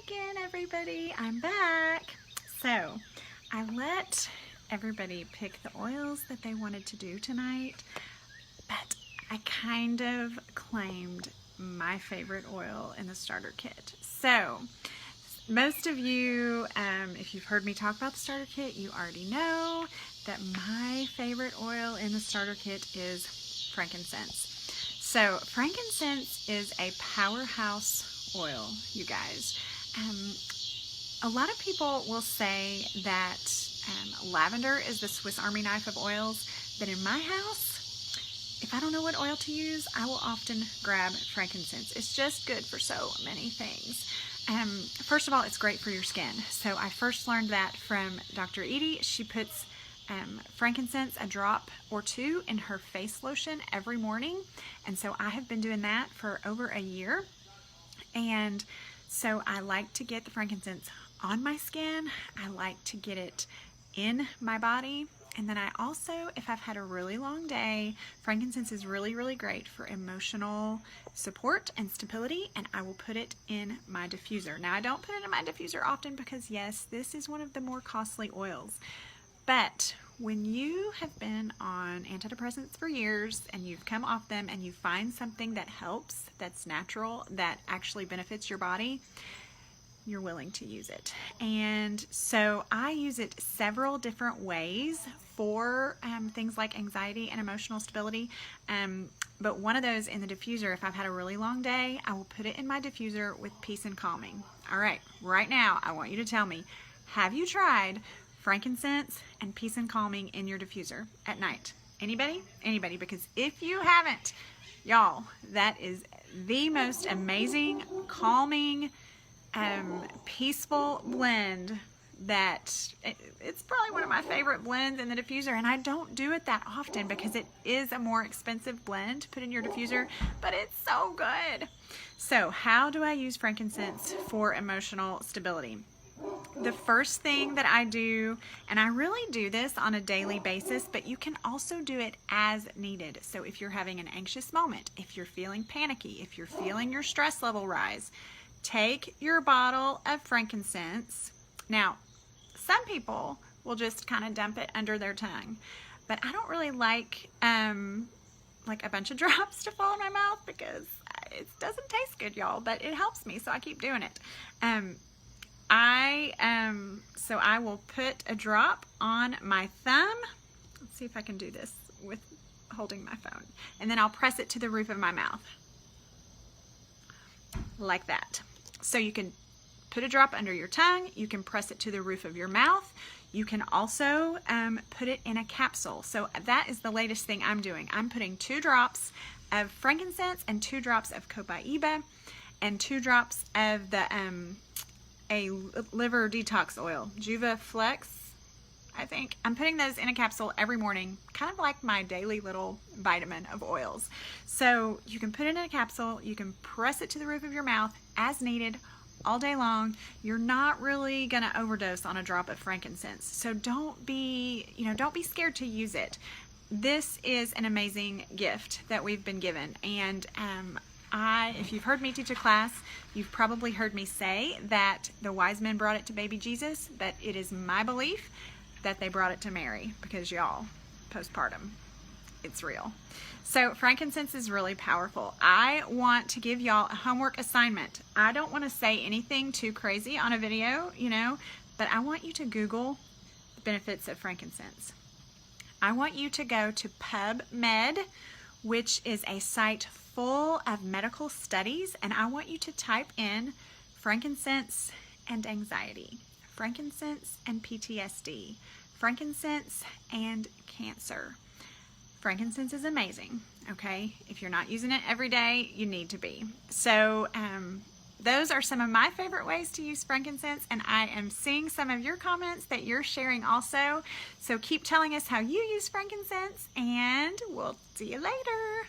again, everybody. I'm back. So I let everybody pick the oils that they wanted to do tonight, but I kind of claimed my favorite oil in the starter kit. So most of you, if you've heard me talk about the starter kit, you already know that my favorite oil in the starter kit is frankincense. So frankincense is a powerhouse oil, you guys. A lot of people will say that lavender is the Swiss Army knife of oils, but in my house, if I don't know what oil to use, I will often grab frankincense. It's just good for so many things. First of all, it's great for your skin. So I first learned that from Dr. Edie. She puts frankincense, a drop or two, in her face lotion every morning. And so I have been doing that for over a year. And so I like to get the frankincense on my skin. I like to get it in my body. And then I also, if I've had a really long day, frankincense is really, really great for emotional support and stability, and I will put it in my diffuser. Now, I don't put it in my diffuser often because, yes, this is one of the more costly oils. But when you have been on antidepressants for years and you've come off them and you find something that helps, that's natural, that actually benefits your body, you're willing to use it. And so I use it several different ways for things like anxiety and emotional stability. But one of those in the diffuser, if I've had a really long day, I will put it in my diffuser with Peace and Calming. All right, right now, I want you to tell me, have you tried frankincense and Peace and Calming in your diffuser at night? Anybody? Anybody? Because if you haven't, y'all, that is the most amazing, calming, peaceful blend that it's probably one of my favorite blends in the diffuser. And I don't do it that often because it is a more expensive blend to put in your diffuser, but it's so good. So how do I use frankincense for emotional stability? The first thing that I do, and I really do this on a daily basis, but you can also do it as needed. So if you're having an anxious moment, if you're feeling panicky, if you're feeling your stress level rise, take your bottle of frankincense. Now, some people will just kind of dump it under their tongue, but I don't really like a bunch of drops to fall in my mouth because it doesn't taste good, y'all, but it helps me, so I keep doing it. So I will put a drop on my thumb. Let's see if I can do this with holding my phone. And then I'll press it to the roof of my mouth. Like that. So you can put a drop under your tongue. You can press it to the roof of your mouth. You can also put it in a capsule. So that is the latest thing I'm doing. I'm putting 2 drops of frankincense and 2 drops of copaiba and 2 drops of the a liver detox oil, Juva Flex, I think. I'm putting those in a capsule every morning, kind of like my daily little vitamin of oils. So you can put it in a capsule, you can press it to the roof of your mouth as needed all day long. You're not really gonna overdose on a drop of frankincense. So don't be scared to use it. This is an amazing gift that we've been given. And if you've heard me teach a class, you've probably heard me say that the wise men brought it to baby Jesus, but it is my belief that they brought it to Mary because, y'all, postpartum, it's real. So frankincense is really powerful. I want to give y'all a homework assignment. I don't want to say anything too crazy on a video, but I want you to Google the benefits of frankincense. I want you to go to PubMed, which is a site full of medical studies, and I want you to type in frankincense and anxiety, frankincense and PTSD, frankincense and cancer. Frankincense is amazing, okay? If you're not using it every day, you need to be. So those are some of my favorite ways to use frankincense, and I am seeing some of your comments that you're sharing also. So keep telling us how you use frankincense, and we'll see you later.